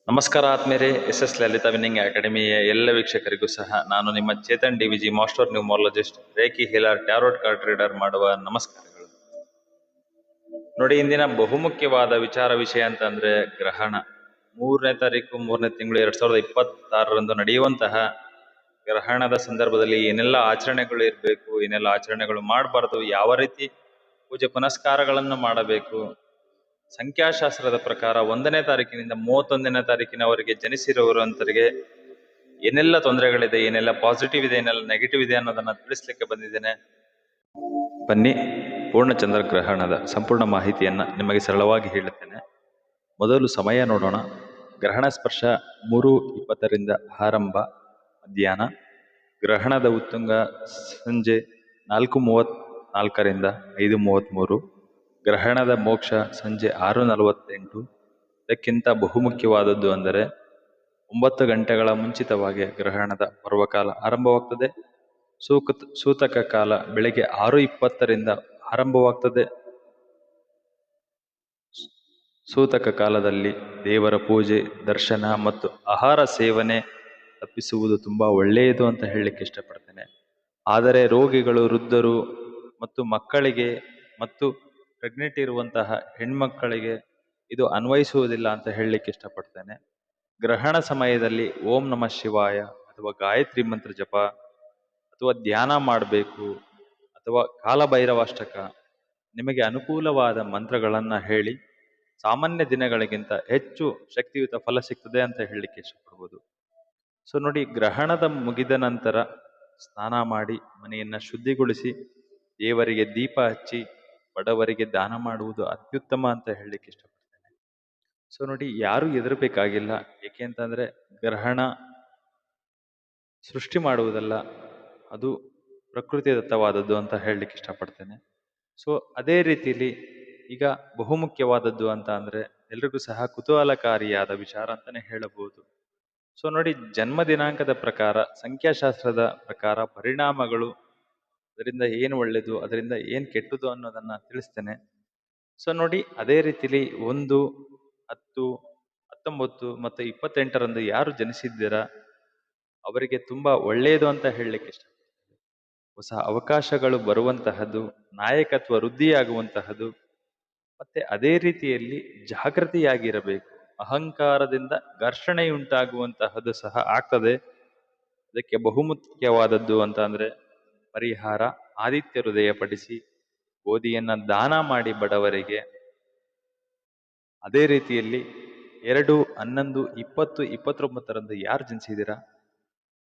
ನಮಸ್ಕಾರ ಆತ್ಮೇರೆ S Lalitha winning ಅಕಾಡೆಮಿಯ ಎಲ್ಲ ವೀಕ್ಷಕರಿಗೂ ಸಹ ನಾನು ನಿಮ್ಮ Chetan DVG master numerologist reiki healer tarot card reader ಮಾಡುವ ನಮಸ್ಕಾರಗಳು. ನೋಡಿ, ಇಂದಿನ ಬಹುಮುಖ್ಯವಾದ ವಿಷಯ ಅಂತಂದ್ರೆ ಗ್ರಹಣ. 3ನೇ ತಾರೀಕು 3ನೇ ತಿಂಗಳು 2026ರಂದು ನಡೆಯುವಂತಹ ಗ್ರಹಣದ ಸಂದರ್ಭದಲ್ಲಿ ಏನೆಲ್ಲ ಆಚರಣೆಗಳು ಇರಬೇಕು, ಏನೆಲ್ಲ ಆಚರಣೆಗಳು ಮಾಡಬಾರ್ದು, ಯಾವ ರೀತಿ ಪೂಜೆ ಪುನಸ್ಕಾರಗಳನ್ನು ಮಾಡಬೇಕು, ಸಂಖ್ಯಾಶಾಸ್ತ್ರದ ಪ್ರಕಾರ 1ನೇ ತಾರೀಕಿನಿಂದ 31ನೇ ತಾರೀಕಿನವರೆಗೆ ಜನಿಸಿರುವಂತರಿಗೆ ಏನೆಲ್ಲ ತೊಂದರೆಗಳಿದೆ, ಏನೆಲ್ಲ ಪಾಸಿಟಿವ್ ಇದೆ, ಏನೆಲ್ಲ ನೆಗೆಟಿವ್ ಇದೆ ಅನ್ನೋದನ್ನ ತಿಳಿಸ್ಲಿಕ್ಕೆ ಬಂದಿದ್ದೇನೆ. ಬನ್ನಿ, ಪೂರ್ಣಚಂದ್ರ ಗ್ರಹಣದ ಸಂಪೂರ್ಣ ಮಾಹಿತಿಯನ್ನ ನಿಮಗೆ ಸರಳವಾಗಿ ಹೇಳುತ್ತೇನೆ. ಮೊದಲು ಸಮಯ ನೋಡೋಣ. ಗ್ರಹಣ ಸ್ಪರ್ಶ 3:20ರಿಂದ ಆರಂಭ ಮಧ್ಯಾಹ್ನ. ಗ್ರಹಣದ ಉತ್ತುಂಗ ಸಂಜೆ 4:34ರಿಂದ 5:33. ಗ್ರಹಣದ ಮೋಕ್ಷ ಸಂಜೆ 6:48. ಇದಕ್ಕಿಂತ ಬಹುಮುಖ್ಯವಾದದ್ದು ಅಂದರೆ 9 ಗಂಟೆಗಳ ಮುಂಚಿತವಾಗಿ ಗ್ರಹಣದ ಪರ್ವಕಾಲ ಆರಂಭವಾಗ್ತದೆ. ಸೂತಕ ಕಾಲ ಬೆಳಗ್ಗೆ 6:20ರಿಂದ ಆರಂಭವಾಗ್ತದೆ. ಸೂತಕ ಕಾಲದಲ್ಲಿ ದೇವರ ಪೂಜೆ, ದರ್ಶನ ಮತ್ತು ಆಹಾರ ಸೇವನೆ ತಪ್ಪಿಸುವುದು ತುಂಬಾ ಒಳ್ಳೆಯದು ಅಂತ ಹೇಳಲಿಕ್ಕೆ ಇಷ್ಟಪಡ್ತೇನೆ. ಆದರೆ ರೋಗಿಗಳು, ವೃದ್ಧರು ಮತ್ತು ಮಕ್ಕಳಿಗೆ ಮತ್ತು ಪ್ರೆಗ್ನೆಂಟ್ ಇರುವಂತಹ ಹೆಣ್ಮಕ್ಕಳಿಗೆ ಇದು ಅನ್ವಯಿಸುವುದಿಲ್ಲ ಅಂತ ಹೇಳಲಿಕ್ಕೆ ಇಷ್ಟಪಡ್ತೇನೆ. ಗ್ರಹಣ ಸಮಯದಲ್ಲಿ ಓಂ ನಮಃ ಶಿವಾಯ ಅಥವಾ ಗಾಯತ್ರಿ ಮಂತ್ರ ಜಪ ಅಥವಾ ಧ್ಯಾನ ಮಾಡಬೇಕು, ಅಥವಾ ಕಾಲಭೈರವಾಷ್ಟಕ, ನಿಮಗೆ ಅನುಕೂಲವಾದ ಮಂತ್ರಗಳನ್ನ ಹೇಳಿ ಸಾಮಾನ್ಯ ದಿನಗಳಿಗಿಂತ ಹೆಚ್ಚು ಶಕ್ತಿಯುತ ಫಲ ಸಿಗ್ತದೆ ಅಂತ ಹೇಳಲಿಕ್ಕೆ ಇಷ್ಟಪಡ್ಬೋದು. ಸೊ ನೋಡಿ, ಗ್ರಹಣದ ಮುಗಿದ ನಂತರ ಸ್ನಾನ ಮಾಡಿ ಮನೆಯನ್ನ ಶುದ್ಧಿಗೊಳಿಸಿ ದೇವರಿಗೆ ದೀಪ ಹಚ್ಚಿ ಬಡವರಿಗೆ ದಾನ ಮಾಡುವುದು ಅತ್ಯುತ್ತಮ ಅಂತ ಹೇಳಲಿಕ್ಕೆ ಇಷ್ಟಪಡ್ತೇನೆ. ಸೊ ನೋಡಿ, ಯಾರು ಹೆದರ್ಬೇಕಾಗಿಲ್ಲ. ಏಕೆ ಅಂತಂದ್ರೆ ಗ್ರಹಣ ಸೃಷ್ಟಿ ಮಾಡುವುದಲ್ಲ, ಅದು ಪ್ರಕೃತಿ ದತ್ತವಾದದ್ದು ಅಂತ ಹೇಳಲಿಕ್ಕೆ ಇಷ್ಟಪಡ್ತೇನೆ. ಸೊ ಅದೇ ರೀತಿಯಲ್ಲಿ ಈಗ ಬಹುಮುಖ್ಯವಾದದ್ದು ಅಂತ ಅಂದ್ರೆ ಎಲ್ರಿಗೂ ಸಹ ಕುತೂಹಲಕಾರಿಯಾದ ವಿಚಾರ ಅಂತಾನೆ ಹೇಳಬಹುದು. ಸೊ ನೋಡಿ, ಜನ್ಮ ದಿನಾಂಕದ ಪ್ರಕಾರ, ಸಂಖ್ಯಾಶಾಸ್ತ್ರದ ಪ್ರಕಾರ ಪರಿಣಾಮಗಳು, ಅದರಿಂದ ಏನು ಒಳ್ಳೇದು, ಅದರಿಂದ ಏನ್ ಕೆಟ್ಟದು ಅನ್ನೋದನ್ನ ತಿಳಿಸ್ತೇನೆ. ಸೊ ನೋಡಿ, ಅದೇ ರೀತಿಲಿ 1, 10, 19 ಮತ್ತು 28ರಂದು ಯಾರು ಜನಿಸಿದ್ದೀರಾ ಅವರಿಗೆ ತುಂಬಾ ಒಳ್ಳೆಯದು ಅಂತ ಹೇಳಲಿಕ್ಕೆ ಇಷ್ಟ. ಹೊಸ ಅವಕಾಶಗಳು ಬರುವಂತಹದ್ದು, ನಾಯಕತ್ವ ವೃದ್ಧಿಯಾಗುವಂತಹದ್ದು, ಮತ್ತೆ ಅದೇ ರೀತಿಯಲ್ಲಿ ಜಾಗೃತಿಯಾಗಿರಬೇಕು. ಅಹಂಕಾರದಿಂದ ಘರ್ಷಣೆಯುಂಟಾಗುವಂತಹದ್ದು ಸಹ ಆಗ್ತದೆ. ಅದಕ್ಕೆ ಬಹುಮುಖ್ಯವಾದದ್ದು ಅಂತ ಅಂದ್ರೆ ಪರಿಹಾರ, ಆದಿತ್ಯ ಹೃದಯ ಪಡಿಸಿ ಗೋಧಿಯನ್ನ ದಾನ ಮಾಡಿ ಬಡವರಿಗೆ. ಅದೇ ರೀತಿಯಲ್ಲಿ 2, 11, 20, 29ರಂದು ಯಾರು ಜನಿಸಿದ್ದೀರಾ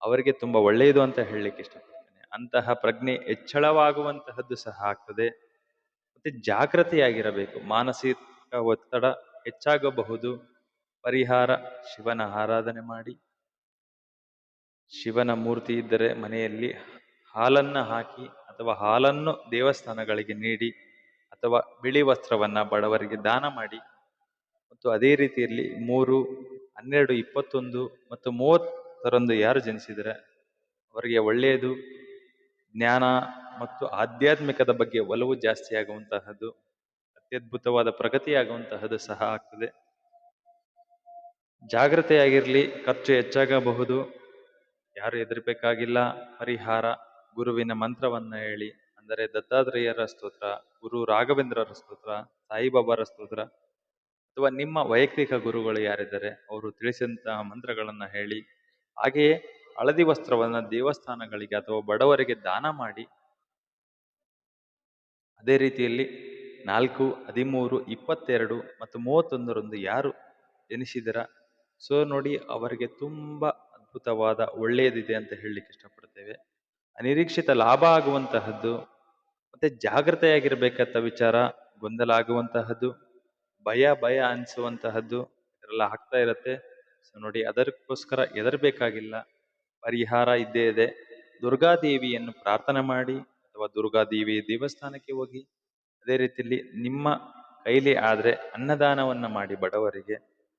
ಅವರಿಗೆ ತುಂಬಾ ಒಳ್ಳೆಯದು ಅಂತ ಹೇಳಲಿಕ್ಕೆ ಇಷ್ಟಪಡ್ತೇನೆ. ಅಂತಹ ಪ್ರಜ್ಞೆ ಹೆಚ್ಚಳವಾಗುವಂತಹದ್ದು ಸಹ ಆಗ್ತದೆ. ಮತ್ತೆ ಜಾಗೃತಿಯಾಗಿರಬೇಕು. ಮಾನಸಿಕ ಒತ್ತಡ ಹೆಚ್ಚಾಗಬಹುದು. ಪರಿಹಾರ, ಶಿವನ ಆರಾಧನೆ ಮಾಡಿ. ಶಿವನ ಮೂರ್ತಿ ಇದ್ದರೆ ಮನೆಯಲ್ಲಿ ಹಾಲನ್ನ ಹಾಕಿ ಅಥವಾ ಹಾಲನ್ನು ದೇವಸ್ಥಾನಗಳಿಗೆ ನೀಡಿ ಅಥವಾ ಬಿಳಿ ವಸ್ತ್ರವನ್ನ ಬಡವರಿಗೆ ದಾನ ಮಾಡಿ. ಮತ್ತು ಅದೇ ರೀತಿಯಲ್ಲಿ 3, 12, 21 ಮತ್ತು 30ರಂದು ಯಾರು ಜನಿಸಿದರೆ ಅವರಿಗೆ ಒಳ್ಳೆಯದು. ಜ್ಞಾನ ಮತ್ತು ಆಧ್ಯಾತ್ಮಿಕದ ಬಗ್ಗೆ ಒಲವು ಜಾಸ್ತಿ ಆಗುವಂತಹದ್ದು, ಅತ್ಯದ್ಭುತವಾದ ಪ್ರಗತಿಯಾಗುವಂತಹದ್ದು ಸಹ ಆಗ್ತದೆ. ಜಾಗ್ರತೆಯಾಗಿರ್ಲಿ, ಖರ್ಚು ಹೆಚ್ಚಾಗಬಹುದು, ಯಾರು ಹೆದರ್ಬೇಕಾಗಿಲ್ಲ. ಪರಿಹಾರ, ಗುರುವಿನ ಮಂತ್ರವನ್ನ ಹೇಳಿ, ಅಂದರೆ ದತ್ತಾತ್ರೇಯರ ಸ್ತೋತ್ರ, ಗುರು ರಾಘವೇಂದ್ರರ ಸ್ತೋತ್ರ, ಸಾಯಿಬಾಬಾರ ಸ್ತೋತ್ರ, ಅಥವಾ ನಿಮ್ಮ ವೈಯಕ್ತಿಕ ಗುರುಗಳು ಯಾರಿದ್ದಾರೆ ಅವರು ತಿಳಿಸಿದಂತಹ ಮಂತ್ರಗಳನ್ನ ಹೇಳಿ. ಹಾಗೆಯೇ ಹಳದಿ ವಸ್ತ್ರವನ್ನ ದೇವಸ್ಥಾನಗಳಿಗೆ ಅಥವಾ ಬಡವರಿಗೆ ದಾನ ಮಾಡಿ. ಅದೇ ರೀತಿಯಲ್ಲಿ 4, 13, 22 ಮತ್ತು 31ರಂದು ಯಾರು ಜನಿಸಿದರ ಸೊ ನೋಡಿ, ಅವರಿಗೆ ತುಂಬಾ ಅದ್ಭುತವಾದ ಒಳ್ಳೆಯದಿದೆ ಅಂತ ಹೇಳಲಿಕ್ಕೆ ಇಷ್ಟಪಡ್ತೇವೆ. ಅನಿರೀಕ್ಷಿತ ಲಾಭ ಆಗುವಂತಹದ್ದು, ಮತ್ತೆ ಜಾಗೃತೆಯಾಗಿರ್ಬೇಕಂತ ವಿಚಾರ ಗೊಂದಲ ಆಗುವಂತಹದ್ದು, ಭಯ ಅನಿಸುವಂತಹದ್ದು ಇದೆಲ್ಲ ಆಗ್ತಾ ಇರತ್ತೆ. ಸೊ ನೋಡಿ, ಅದಕ್ಕೋಸ್ಕರ ಹೆದರ್ಬೇಕಾಗಿಲ್ಲ. ಪರಿಹಾರ ಇದ್ದೇ ಇದೆ. ದುರ್ಗಾದೇವಿಯನ್ನು ಪ್ರಾರ್ಥನೆ ಮಾಡಿ ಅಥವಾ ದುರ್ಗಾದೇವಿ ದೇವಸ್ಥಾನಕ್ಕೆ ಹೋಗಿ. ಅದೇ ರೀತಿಯಲ್ಲಿ ನಿಮ್ಮ ಕೈಲಿ ಆದ್ರೆ ಅನ್ನದಾನವನ್ನ ಮಾಡಿ ಬಡವರಿಗೆ,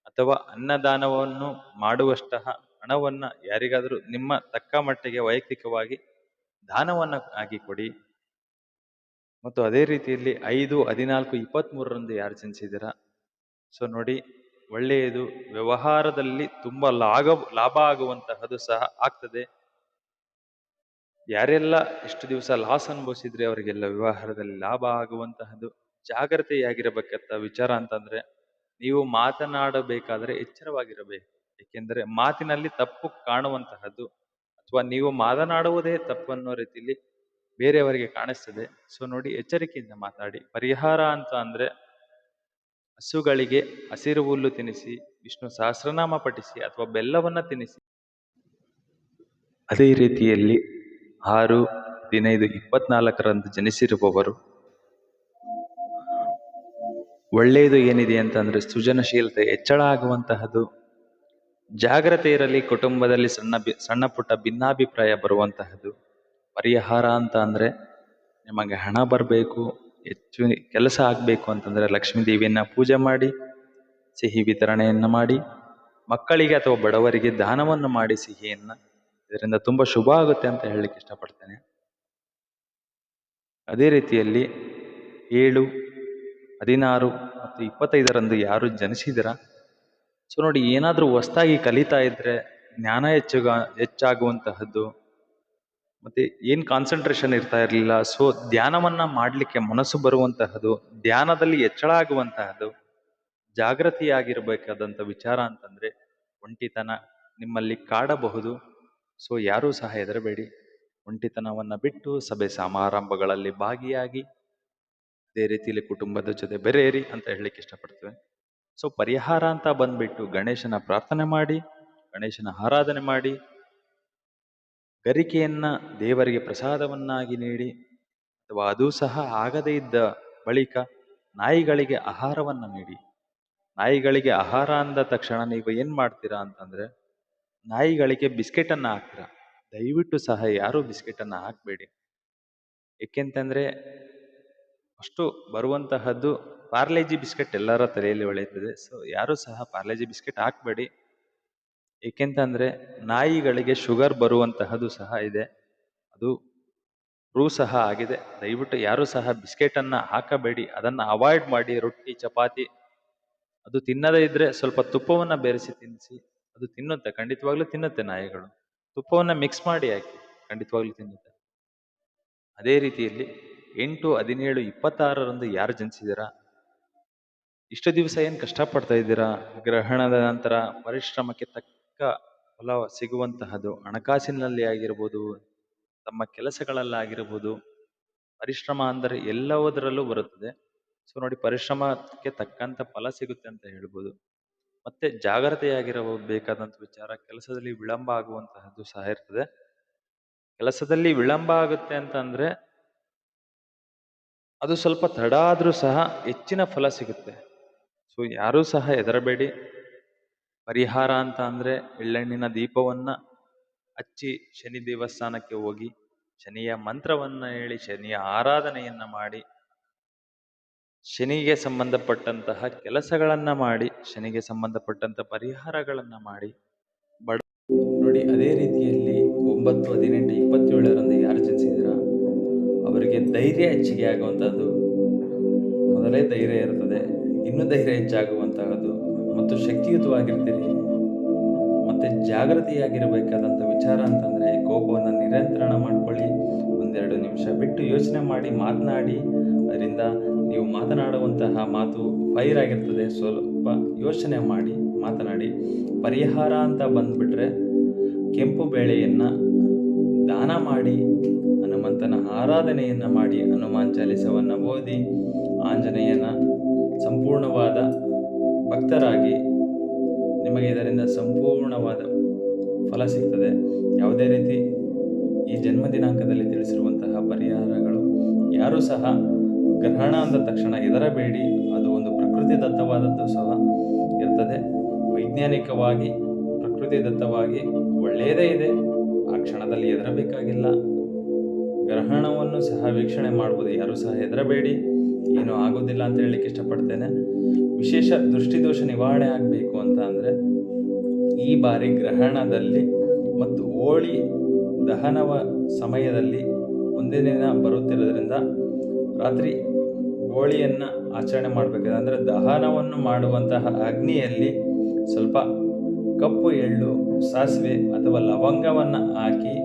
ಅಥವಾ ಅನ್ನದಾನವನ್ನು ಮಾಡುವಷ್ಟಹ ಹಣವನ್ನ ಯಾರಿಗಾದ್ರೂ ನಿಮ್ಮ ತಕ್ಕ ಮಟ್ಟಿಗೆ ವೈಯಕ್ತಿಕವಾಗಿ ದಾನವನ್ನ ಆಗಿ ಕೊಡಿ. ಮತ್ತು ಅದೇ ರೀತಿಯಲ್ಲಿ 5, 14, 23ರಂದು ಯಾರು ಜನಿಸಿದ್ದೀರಾ ಸೊ ನೋಡಿ, ಒಳ್ಳೆಯದು. ವ್ಯವಹಾರದಲ್ಲಿ ತುಂಬಾ ಲಾಭ ಆಗುವಂತಹದ್ದು ಸಹ ಆಗ್ತದೆ. ಯಾರೆಲ್ಲ ಇಷ್ಟು ದಿವಸ ಲಾಸ್ ಅನುಭವಿಸಿದ್ರೆ ಅವರಿಗೆಲ್ಲ ವ್ಯವಹಾರದಲ್ಲಿ ಲಾಭ ಆಗುವಂತಹದ್ದು. ಜಾಗ್ರತೆಯಾಗಿರಬೇಕಂತ ವಿಚಾರ ಅಂತಂದ್ರೆ, ನೀವು ಮಾತನಾಡಬೇಕಾದ್ರೆ ಎಚ್ಚರವಾಗಿರಬೇಕು. ಏಕೆಂದರೆ ಮಾತಿನಲ್ಲಿ ತಪ್ಪು ಕಾಣುವಂತಹದ್ದು, ಅಥವಾ ನೀವು ಮಾತನಾಡುವುದೇ ತಪ್ಪು ಅನ್ನೋ ರೀತಿಯಲ್ಲಿ ಬೇರೆಯವರಿಗೆ ಕಾಣಿಸ್ತದೆ. ಸೊ ನೋಡಿ, ಎಚ್ಚರಿಕೆಯಿಂದ ಮಾತಾಡಿ. ಪರಿಹಾರ ಅಂತ ಅಂದ್ರೆ, ಹಸುಗಳಿಗೆ ಹಸಿರು ಹುಲ್ಲು ತಿನ್ನಿಸಿ, ವಿಷ್ಣು ಸಹಸ್ರನಾಮ ಪಠಿಸಿ, ಅಥವಾ ಬೆಲ್ಲವನ್ನ ತಿನ್ನಿಸಿ. ಅದೇ ರೀತಿಯಲ್ಲಿ 6-15-24ರಂದು ಜನಿಸಿರುವವರು ಒಳ್ಳೆಯದು ಏನಿದೆ ಅಂತಂದ್ರೆ, ಸೃಜನಶೀಲತೆ ಹೆಚ್ಚಳ ಆಗುವಂತಹದ್ದು. ಜಾಗ್ರತೆ ಇರಲಿ. ಕುಟುಂಬದಲ್ಲಿ ಸಣ್ಣ ಪುಟ್ಟ ಭಿನ್ನಾಭಿಪ್ರಾಯ ಬರುವಂತಹದ್ದು. ಪರಿಹಾರ ಅಂತ ಅಂದ್ರೆ, ನಿಮಗೆ ಹಣ ಬರಬೇಕು, ಹೆಚ್ಚು ಕೆಲಸ ಆಗ್ಬೇಕು ಅಂತಂದ್ರೆ ಲಕ್ಷ್ಮೀ ದೇವಿಯನ್ನ ಪೂಜೆ ಮಾಡಿ, ಸಿಹಿ ವಿತರಣೆಯನ್ನ ಮಾಡಿ, ಮಕ್ಕಳಿಗೆ ಅಥವಾ ಬಡವರಿಗೆ ದಾನವನ್ನು ಮಾಡಿ ಸಿಹಿಯನ್ನ. ಇದರಿಂದ ತುಂಬಾ ಶುಭ ಆಗುತ್ತೆ ಅಂತ ಹೇಳಲಿಕ್ಕೆ ಇಷ್ಟಪಡ್ತೇನೆ. ಅದೇ ರೀತಿಯಲ್ಲಿ 7, 16 ಮತ್ತು 25ರಂದು ಯಾರು ಜನಿಸಿದಿರ, ಸೊ ನೋಡಿ, ಏನಾದ್ರೂ ಹೊಸದಾಗಿ ಕಲಿತಾ ಇದ್ರೆ ಜ್ಞಾನ ಹೆಚ್ಚಾಗುವಂತಹದ್ದು. ಮತ್ತೆ ಏನ್ ಕಾನ್ಸಂಟ್ರೇಷನ್ ಇರ್ತಾ ಇರಲಿಲ್ಲ, ಸೊ ಧ್ಯಾನವನ್ನ ಮಾಡ್ಲಿಕ್ಕೆ ಮನಸ್ಸು ಬರುವಂತಹದ್ದು, ಧ್ಯಾನದಲ್ಲಿ ಹೆಚ್ಚಳ ಆಗುವಂತಹದ್ದು. ಜಾಗೃತಿಯಾಗಿರ್ಬೇಕಾದಂತ ವಿಚಾರ ಅಂತಂದ್ರೆ, ಒಂಟಿತನ ನಿಮ್ಮಲ್ಲಿ ಕಾಡಬಹುದು. ಸೊ ಯಾರೂ ಸಹ ಹೆದರಬೇಡಿ. ಒಂಟಿತನವನ್ನ ಬಿಟ್ಟು ಸಭೆ ಸಮಾರಂಭಗಳಲ್ಲಿ ಭಾಗಿಯಾಗಿ, ಅದೇ ರೀತಿಯಲ್ಲಿ ಕುಟುಂಬದ ಜೊತೆ ಬೆರೆಯಿರಿ ಅಂತ ಹೇಳಲಿಕ್ಕೆ ಇಷ್ಟಪಡ್ತೇವೆ. ಸೊ ಪರಿಹಾರ ಅಂತ ಬಂದ್ಬಿಟ್ಟು, ಗಣೇಶನ ಪ್ರಾರ್ಥನೆ ಮಾಡಿ, ಗಣೇಶನ ಆರಾಧನೆ ಮಾಡಿ, ಗರಿಕೆಯನ್ನ ದೇವರಿಗೆ ಪ್ರಸಾದವನ್ನಾಗಿ ನೀಡಿ, ಅಥವಾ ಅದು ಸಹ ಆಗದೇ ಇದ್ದ ಬಳಿಕ ನಾಯಿಗಳಿಗೆ ಆಹಾರವನ್ನ ನೀಡಿ. ನಾಯಿಗಳಿಗೆ ಆಹಾರ ಅಂದ ತಕ್ಷಣ ನೀವು ಏನ್ ಮಾಡ್ತೀರಾ ಅಂತಂದ್ರೆ, ನಾಯಿಗಳಿಗೆ ಬಿಸ್ಕೆಟ್ ಅನ್ನ ಹಾಕ್ತೀರಾ. ದಯವಿಟ್ಟು ಸಹ ಯಾರು ಬಿಸ್ಕೆಟ್ ಅನ್ನ ಹಾಕ್ಬೇಡಿ. ಏಕೆಂತಂದ್ರೆ ಅಷ್ಟು ಬರುವಂತಹದ್ದು ಪಾರ್ಲೇಜಿ ಬಿಸ್ಕೆಟ್ ಎಲ್ಲರ ತಲೆಯಲ್ಲಿ ಒಳೆಯುತ್ತದೆ. ಸೊ ಯಾರು ಸಹ ಪಾರ್ಲೇಜಿ ಬಿಸ್ಕೆಟ್ ಹಾಕ್ಬೇಡಿ. ಏಕೆಂತಂದ್ರೆ ನಾಯಿಗಳಿಗೆ ಶುಗರ್ ಬರುವಂತಹದ್ದು ಸಹ ಇದೆ, ಅದು ಪ್ರೂವ್ ಸಹ ಆಗಿದೆ. ದಯವಿಟ್ಟು ಯಾರು ಸಹ ಬಿಸ್ಕೆಟ್ ಅನ್ನ ಹಾಕಬೇಡಿ, ಅದನ್ನ ಅವಾಯ್ಡ್ ಮಾಡಿ. ರೊಟ್ಟಿ ಚಪಾತಿ ಅದು ತಿನ್ನದೇ ಇದ್ರೆ ಸ್ವಲ್ಪ ತುಪ್ಪವನ್ನ ಬೆರೆಸಿ ತಿನ್ನಿಸಿ, ಅದು ತಿನ್ನುತ್ತೆ, ಖಂಡಿತವಾಗ್ಲೂ ತಿನ್ನುತ್ತೆ ನಾಯಿಗಳು. ತುಪ್ಪವನ್ನ ಮಿಕ್ಸ್ ಮಾಡಿ ಹಾಕಿ, ಖಂಡಿತವಾಗ್ಲೂ ತಿನ್ನುತ್ತೆ. ಅದೇ ರೀತಿಯಲ್ಲಿ 8, 17, 26ರಂದು ಯಾರು ಜನಿಸಿದಿರ, ಇಷ್ಟು ದಿವಸ ಏನ್ ಕಷ್ಟಪಡ್ತಾ ಇದ್ದೀರಾ, ಗ್ರಹಣದ ನಂತರ ಪರಿಶ್ರಮಕ್ಕೆ ತಕ್ಕ ಫಲ ಸಿಗುವಂತಹದ್ದು. ಹಣಕಾಸಿನಲ್ಲಿ ಆಗಿರ್ಬೋದು, ತಮ್ಮ ಕೆಲಸಗಳಲ್ಲಾಗಿರ್ಬೋದು. ಪರಿಶ್ರಮ ಅಂದರೆ ಎಲ್ಲವುದರಲ್ಲೂ ಬರುತ್ತದೆ. ಸೊ ನೋಡಿ, ಪರಿಶ್ರಮಕ್ಕೆ ತಕ್ಕಂತ ಫಲ ಸಿಗುತ್ತೆ ಅಂತ ಹೇಳ್ಬೋದು. ಮತ್ತೆ ಜಾಗ್ರತೆಯಾಗಿರಬೇಕಾದಂತ ವಿಚಾರ, ಕೆಲಸದಲ್ಲಿ ವಿಳಂಬ ಆಗುವಂತಹದ್ದು ಸಹ ಇರ್ತದೆ. ಕೆಲಸದಲ್ಲಿ ವಿಳಂಬ ಆಗುತ್ತೆ ಅಂತ ಅಂದ್ರೆ, ಅದು ಸ್ವಲ್ಪ ತಡ ಆದ್ರೂ ಸಹ ಹೆಚ್ಚಿನ ಫಲ ಸಿಗುತ್ತೆ. ಸೊ ಯಾರೂ ಸಹ ಹೆದರಬೇಡಿ. ಪರಿಹಾರ ಅಂತ ಅಂದ್ರೆ, ಎಳ್ಳೆಣ್ಣಿನ ದೀಪವನ್ನ ಹಚ್ಚಿ ಶನಿ ದೇವಸ್ಥಾನಕ್ಕೆ ಹೋಗಿ ಶನಿಯ ಮಂತ್ರವನ್ನ ಹೇಳಿ, ಶನಿಯ ಆರಾಧನೆಯನ್ನ ಮಾಡಿ, ಶನಿಗೆ ಸಂಬಂಧಪಟ್ಟಂತಹ ಕೆಲಸಗಳನ್ನ ಮಾಡಿ, ಶನಿಗೆ ಸಂಬಂಧಪಟ್ಟಂತ ಪರಿಹಾರಗಳನ್ನ ಮಾಡಿ. ನೋಡಿ, ಅದೇ ರೀತಿಯಲ್ಲಿ 9, 18, 27ರಂದು ಯಾರು ಜನಿಸಿದಿರ ಅವರಿಗೆ ಧೈರ್ಯ ಹೆಚ್ಚಿಗೆ ಆಗುವಂತಹದ್ದು. ಮೊದಲೇ ಧೈರ್ಯ ಇರ್ತದೆ, ಇನ್ನೂ ಧೈರ್ಯ ಹೆಚ್ಚಾಗುವಂತಹದ್ದು, ಮತ್ತು ಶಕ್ತಿಯುತವಾಗಿರ್ತೀರಿ. ಮತ್ತೆ ಜಾಗೃತಿಯಾಗಿರಬೇಕಾದಂತ ವಿಚಾರ ಅಂತಂದ್ರೆ, ಕೋಪವನ್ನು ನಿಯಂತ್ರಣ ಮಾಡ್ಕೊಳ್ಳಿ. 1-2 ನಿಮಿಷ ಬಿಟ್ಟು ಯೋಚನೆ ಮಾಡಿ ಮಾತನಾಡಿ. ಅದರಿಂದ ನೀವು ಮಾತನಾಡುವಂತಹ ಮಾತು ಫೈರ್ ಆಗಿರ್ತದೆ. ಸ್ವಲ್ಪ ಯೋಚನೆ ಮಾಡಿ ಮಾತನಾಡಿ. ಪರಿಹಾರ ಅಂತ ಬಂದ್ಬಿಟ್ರೆ, ಕೆಂಪು ಬೇಳೆಯನ್ನ ದಾನ ಮಾಡಿ, ಹನುಮಂತನ ಆರಾಧನೆಯನ್ನ ಮಾಡಿ, ಹನುಮಾನ್ ಚಾಲಿಸವನ್ನ ಓದಿ, ಆಂಜನೇಯನ ಸಂಪೂರ್ಣವಾದ ಭಕ್ತರಾಗಿ, ನಿಮಗೆ ಇದರಿಂದ ಸಂಪೂರ್ಣವಾದ ಫಲ ಸಿಗ್ತದೆ. ಯಾವುದೇ ರೀತಿ ಈ ಜನ್ಮ ದಿನಾಂಕದಲ್ಲಿ ತಿಳಿಸಿರುವಂತಹ ಪರಿಹಾರಗಳು ಯಾರೂ ಸಹ ಗ್ರಹಣ ಅಂದ ತಕ್ಷಣ ಹೆದರಬೇಡಿ. ಅದು ಒಂದು ಪ್ರಕೃತಿ ದತ್ತವಾದದ್ದು ಸಹ ಇರ್ತದೆ. ವೈಜ್ಞಾನಿಕವಾಗಿ ಪ್ರಕೃತಿ ದತ್ತವಾಗಿ ಒಳ್ಳೆಯದೇ ಇದೆ, ಆ ಕ್ಷಣದಲ್ಲಿ ಹೆದರಬೇಕಾಗಿಲ್ಲ. ಗ್ರಹಣವನ್ನು ಸಹ ವೀಕ್ಷಣೆ ಮಾಡ್ಬೋದು, ಯಾರು ಸಹ ಹೆದರಬೇಡಿ, ಏನೂ ಆಗೋದಿಲ್ಲ ಅಂತ ಹೇಳಲಿಕ್ಕೆ ಇಷ್ಟಪಡ್ತೇನೆ. ವಿಶೇಷ ದೃಷ್ಟಿದೋಷ ನಿವಾರಣೆ ಆಗಬೇಕು ಅಂತ ಅಂದರೆ, ಈ ಬಾರಿ ಗ್ರಹಣದಲ್ಲಿ ಮತ್ತು ಹೋಳಿ ದಹನವ ಸಮಯದಲ್ಲಿ ಒಂದೇ ದಿನ ಬರುತ್ತಿರೋದ್ರಿಂದ ರಾತ್ರಿ ಹೋಳಿಯನ್ನು ಆಚರಣೆ ಮಾಡಬೇಕಾದ್ರೆ ಅಂದರೆ ದಹನವನ್ನು ಮಾಡುವಂತಹ ಅಗ್ನಿಯಲ್ಲಿ ಸ್ವಲ್ಪ ಕಪ್ಪು ಎಳ್ಳು, ಸಾಸಿವೆ ಅಥವಾ ಲವಂಗವನ್ನು ಹಾಕಿ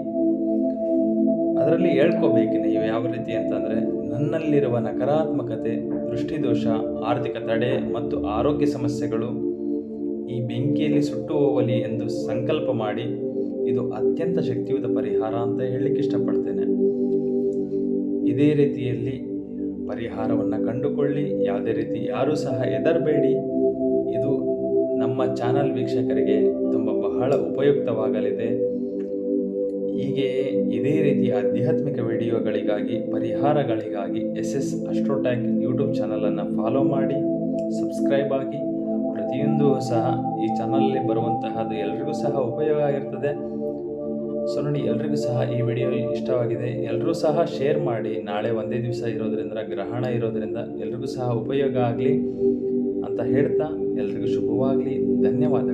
ಅದರಲ್ಲಿ ಹೇಳ್ಕೋಬೇಕು ನೀವು ಯಾವ ರೀತಿ ಅಂತಂದರೆ, ನನ್ನಲ್ಲಿರುವ ನಕಾರಾತ್ಮಕತೆ, ದೃಷ್ಟಿದೋಷ, ಆರ್ಥಿಕ ತಡೆ ಮತ್ತು ಆರೋಗ್ಯ ಸಮಸ್ಯೆಗಳು ಈ ಬೆಂಕಿಯಲ್ಲಿ ಸುಟ್ಟು ಹೋಗಲಿ ಎಂದು ಸಂಕಲ್ಪ ಮಾಡಿ ಇದು ಅತ್ಯಂತ ಶಕ್ತಿಯುತ ಪರಿಹಾರ ಅಂತ ಹೇಳಲಿಕ್ಕೆ ಇಷ್ಟಪಡ್ತೇನೆ. ಇದೇ ರೀತಿಯಲ್ಲಿ ಪರಿಹಾರವನ್ನು ಕಂಡುಕೊಳ್ಳಿ. ಯಾವುದೇ ರೀತಿ ಯಾರೂ ಸಹ ಹೆದರಬೇಡಿ. ಇದು ನಮ್ಮ ಚಾನಲ್ ವೀಕ್ಷಕರಿಗೆ ಬಹಳ ಉಪಯುಕ್ತವಾಗಲಿದೆ. ಹೀಗೆಯೇ ಇದೇ ರೀತಿಯ ಆಧ್ಯಾತ್ಮಿಕ ವಿಡಿಯೋಗಳಿಗಾಗಿ, ಪರಿಹಾರಗಳಿಗಾಗಿ SS ಅಸ್ಟ್ರೋಟ್ಯಾಕ್ ಯೂಟ್ಯೂಬ್ ಚಾನಲನ್ನು ಫಾಲೋ ಮಾಡಿ, ಸಬ್ಸ್ಕ್ರೈಬ್ ಆಗಿ. ಪ್ರತಿಯೊಂದು ಸಹ ಈ ಚಾನಲಲ್ಲಿ ಬರುವಂತಹದ್ದು ಎಲ್ರಿಗೂ ಸಹ ಉಪಯೋಗ ಆಗಿರ್ತದೆ. ಸೊ ನೋಡಿ, ಎಲ್ರಿಗೂ ಸಹ ಈ ವಿಡಿಯೋ ಇಷ್ಟವಾಗಿದೆ. ಎಲ್ಲರೂ ಸಹ ಶೇರ್ ಮಾಡಿ. ನಾಳೆ ಒಂದೇ ದಿವಸ ಇರೋದ್ರಿಂದ, ಗ್ರಹಣ ಇರೋದ್ರಿಂದ ಎಲ್ರಿಗೂ ಸಹ ಉಪಯೋಗ ಆಗಲಿ ಅಂತ ಹೇಳ್ತಾ ಎಲ್ರಿಗೂ ಶುಭವಾಗಲಿ. ಧನ್ಯವಾದಗಳು.